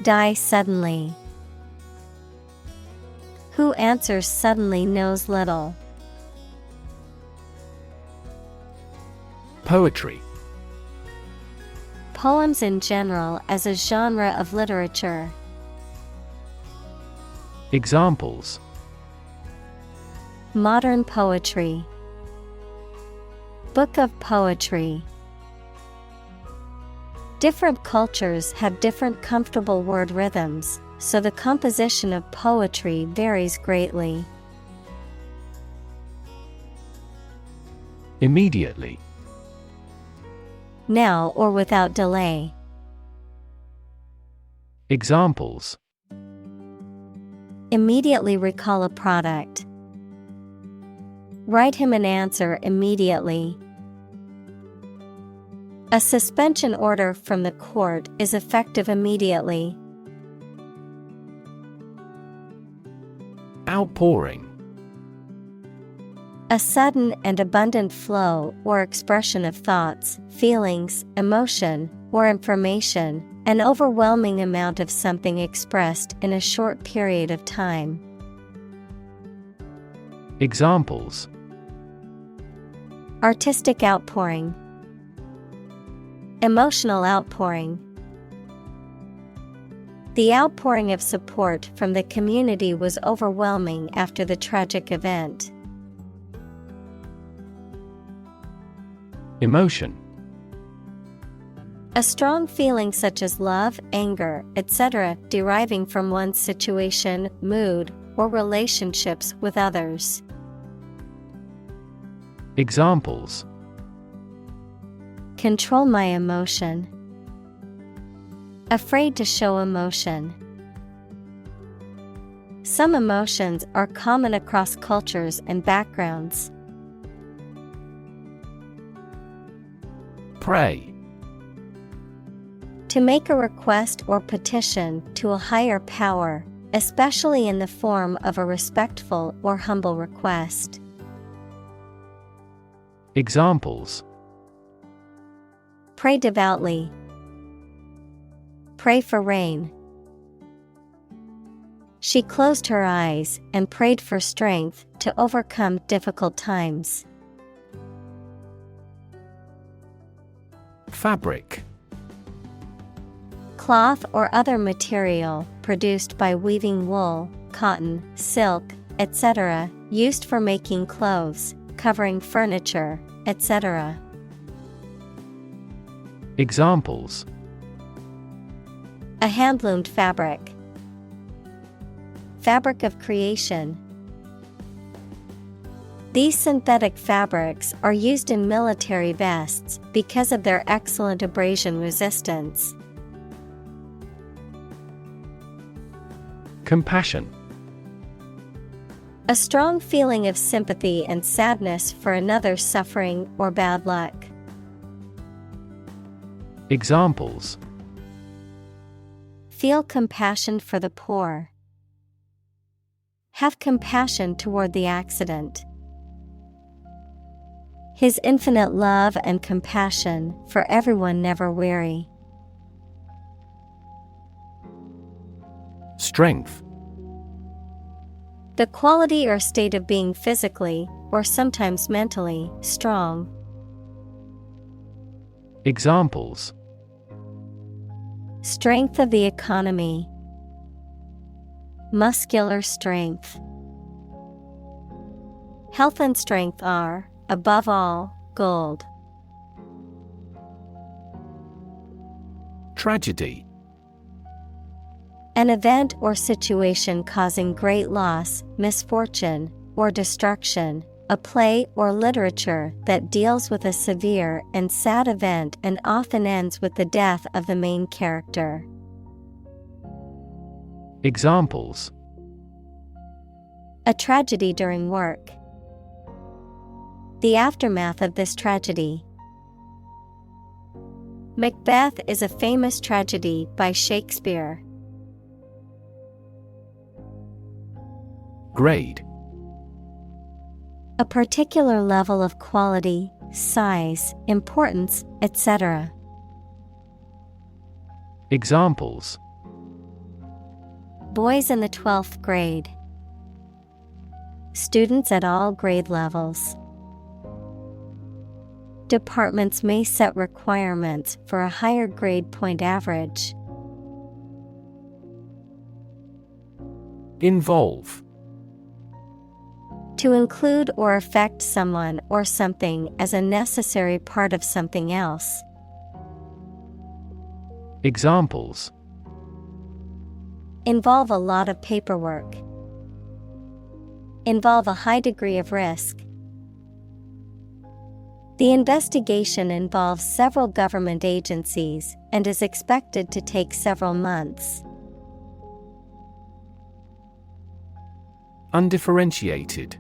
Die suddenly. Who answers suddenly knows little. Poetry. Poems in general as a genre of literature. Examples: Modern poetry. Book of poetry. Different cultures have different comfortable word rhythms, so the composition of poetry varies greatly. Immediately. Now or without delay. Examples: Immediately recall a product. Write him an answer immediately. A suspension order from the court is effective immediately. Outpouring. A sudden and abundant flow or expression of thoughts, feelings, emotion, or information, an overwhelming amount of something expressed in a short period of time. Examples: Artistic outpouring. Emotional outpouring. The outpouring of support from the community was overwhelming after the tragic event. Emotion. A strong feeling such as love, anger, etc., deriving from one's situation, mood, or relationships with others. Examples: Control my emotion. Afraid to show emotion. Some emotions are common across cultures and backgrounds. Pray. To make a request or petition to a higher power, especially in the form of a respectful or humble request. Examples: Pray devoutly. Pray for rain. She closed her eyes and prayed for strength to overcome difficult times. Fabric. Cloth or other material produced by weaving wool, cotton, silk, etc., used for making clothes, covering furniture, etc. Examples: A hand-loomed fabric. Fabric of creation. These synthetic fabrics are used in military vests because of their excellent abrasion resistance. Compassion. A strong feeling of sympathy and sadness for another's suffering or bad luck. Examples: Feel compassion for the poor. Have compassion toward the accident. His infinite love and compassion for everyone never weary. Strength. The quality or state of being physically, or sometimes mentally, strong. Examples: Strength of the economy. Muscular strength. Health and strength are, above all, gold. Tragedy. An event or situation causing great loss, misfortune, or destruction. A play or literature that deals with a severe and sad event and often ends with the death of the main character. Examples: A tragedy during work. The aftermath of this tragedy. Macbeth is a famous tragedy by Shakespeare. Grade. A particular level of quality, size, importance, etc. Examples: Boys in the 12th grade. Students at all grade levels. Departments may set requirements for a higher grade point average. Involve. To include or affect someone or something as a necessary part of something else. Examples: Involve a lot of paperwork. Involve a high degree of risk. The investigation involves several government agencies and is expected to take several months. Undifferentiated.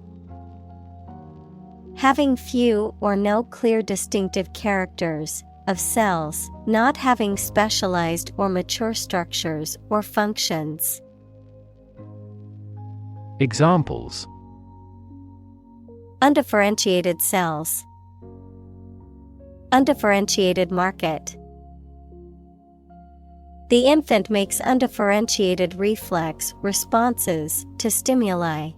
Having few or no clear distinctive characters, of cells, not having specialized or mature structures or functions. Examples: Undifferentiated cells. Undifferentiated market. The infant makes undifferentiated reflex responses to stimuli.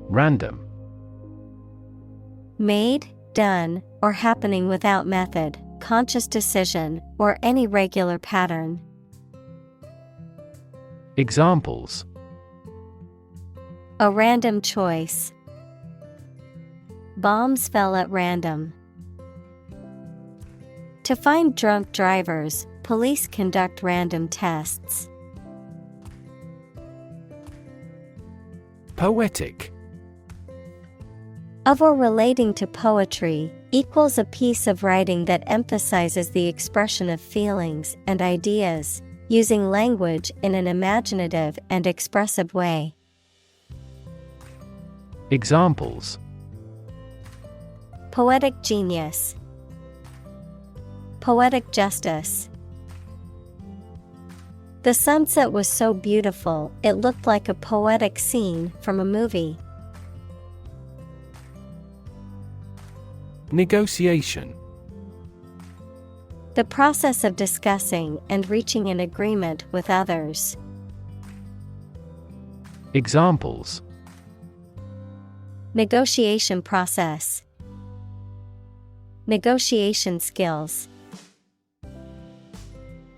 Random. Made, done, or happening without method, conscious decision, or any regular pattern. Examples: A random choice. Bombs fell at random. To find drunk drivers, police conduct random tests. Poetic. Of or relating to poetry, equals a piece of writing that emphasizes the expression of feelings and ideas, using language in an imaginative and expressive way. Examples: Poetic genius. Poetic justice. The sunset was so beautiful, it looked like a poetic scene from a movie. Negotiation. The process of discussing and reaching an agreement with others. Examples: Negotiation process. Negotiation skills.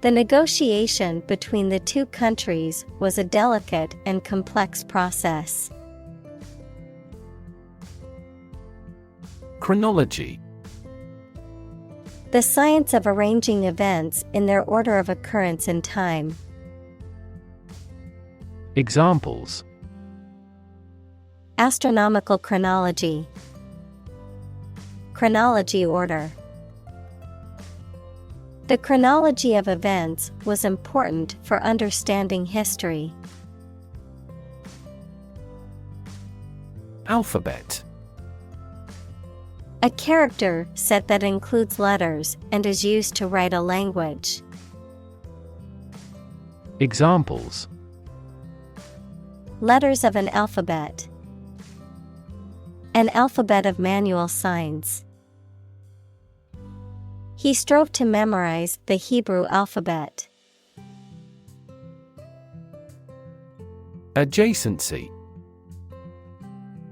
The negotiation between the two countries was a delicate and complex process. Chronology. The science of arranging events in their order of occurrence in time. Examples: Astronomical chronology. Chronology order. The chronology of events was important for understanding history. Alphabet. A character set that includes letters and is used to write a language. Examples: Letters of an alphabet. An alphabet of manual signs. He strove to memorize the Hebrew alphabet. Adjacency.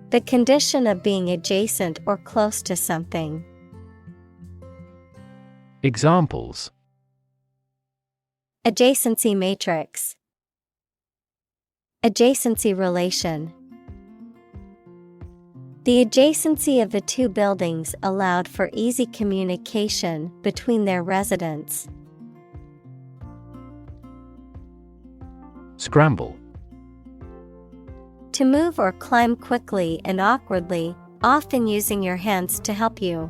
The condition of being adjacent or close to something. Examples: Adjacency matrix. Adjacency relation. The adjacency of the two buildings allowed for easy communication between their residents. Scramble. To move or climb quickly and awkwardly, often using your hands to help you.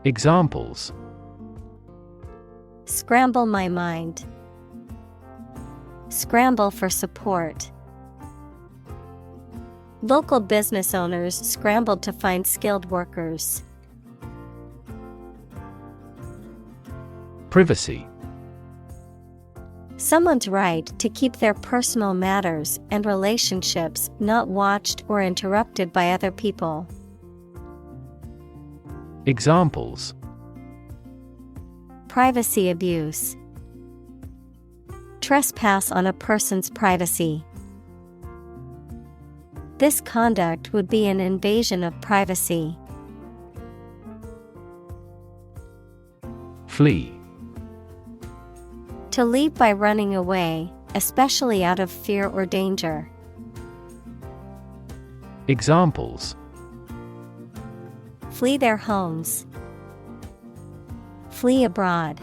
Examples: Scramble my mind. Scramble for support. Local business owners scrambled to find skilled workers. Privacy. Someone's right to keep their personal matters and relationships not watched or interrupted by other people. Examples: Privacy abuse. Trespass on a person's privacy. This conduct would be an invasion of privacy. Flee. To leave by running away, especially out of fear or danger. Examples: Flee their homes. Flee abroad.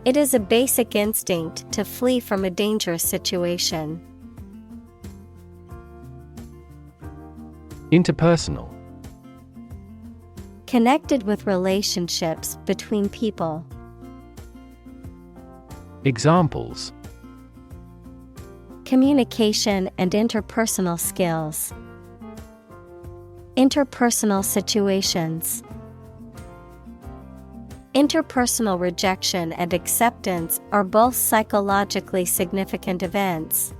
It is a basic instinct to flee from a dangerous situation. Interpersonal. Connected with relationships between people. Examples: Communication and interpersonal skills. Interpersonal situations. Interpersonal rejection and acceptance are both psychologically significant events.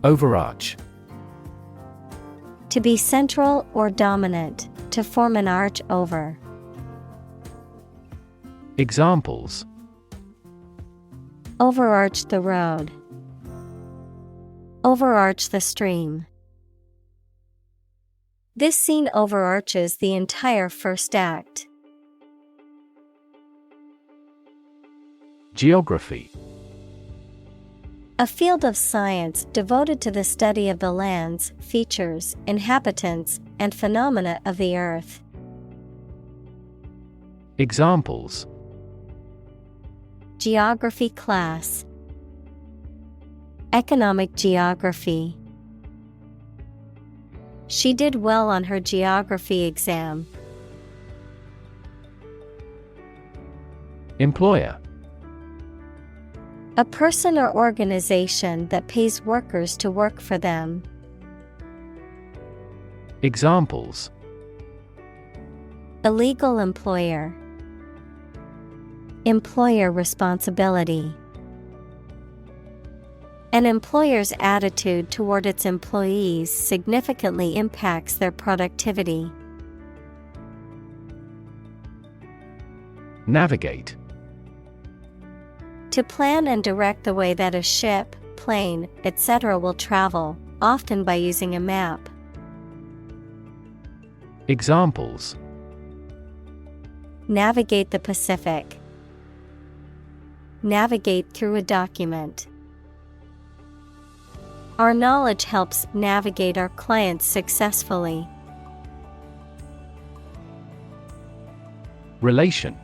Overarch. To be central or dominant, to form an arch over. Examples: Overarch the road. Overarch the stream. This scene overarches the entire first act. Geography. A field of science devoted to the study of the lands, features, inhabitants, and phenomena of the earth. Examples: Geography class. Economic geography. She did well on her geography exam. Employer. A person or organization that pays workers to work for them. Examples: Illegal employer. Employer responsibility. An employer's attitude toward its employees significantly impacts their productivity. Navigate. To plan and direct the way that a ship, plane, etc. will travel, often by using a map. Examples: Navigate the Pacific. Navigate through a document. Our knowledge helps navigate our clients successfully. Relation.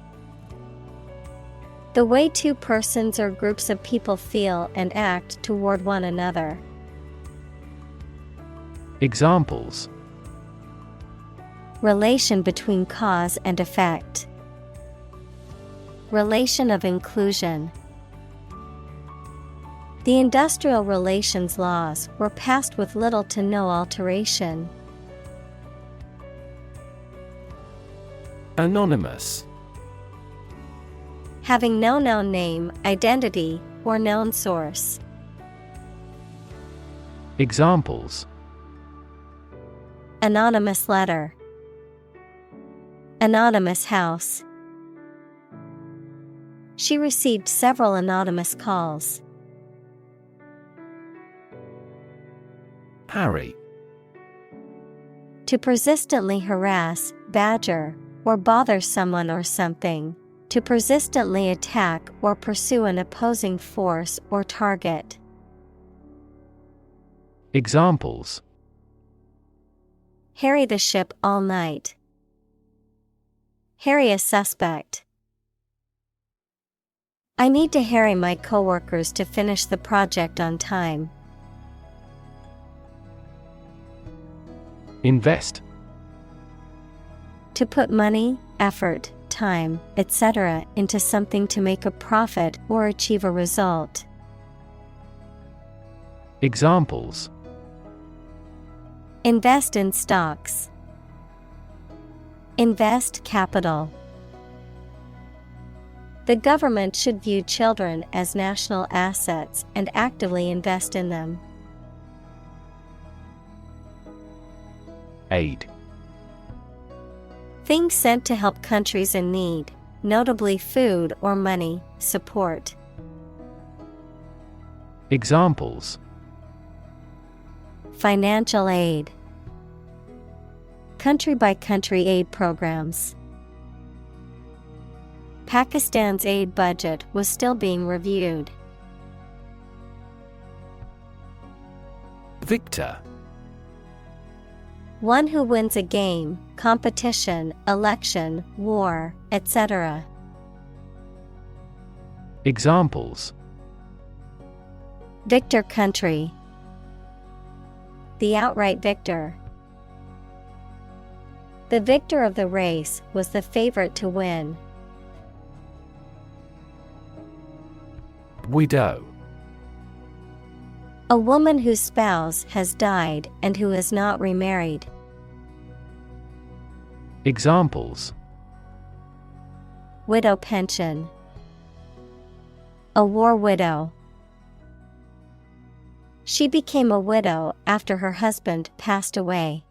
The way two persons or groups of people feel and act toward one another. Examples: Relation between cause and effect. Relation of inclusion. The industrial relations laws were passed with little to no alteration. Anonymous. Having no known name, identity, or known source. Examples: Anonymous letter. Anonymous house. She received several anonymous calls. Harry. To persistently harass, badger, or bother someone or something. To persistently attack or pursue an opposing force or target. Examples: Harry the ship all night. Harry a suspect. I need to harry my coworkers to finish the project on time. Invest. To put money, effort, time, etc. into something to make a profit or achieve a result. Examples: Invest in stocks. Invest capital. The government should view children as national assets and actively invest in them. Aid. Things sent to help countries in need, notably food or money, support. Examples: Financial aid. Country-by-country aid programs. Pakistan's aid budget was still being reviewed. Victor. One who wins a game, competition, election, war, etc. Examples: Victor country. The outright victor. The victor of the race was the favorite to win. Widow. A woman whose spouse has died and who is not remarried. Examples: Widow pension. A war widow. She became a widow after her husband passed away.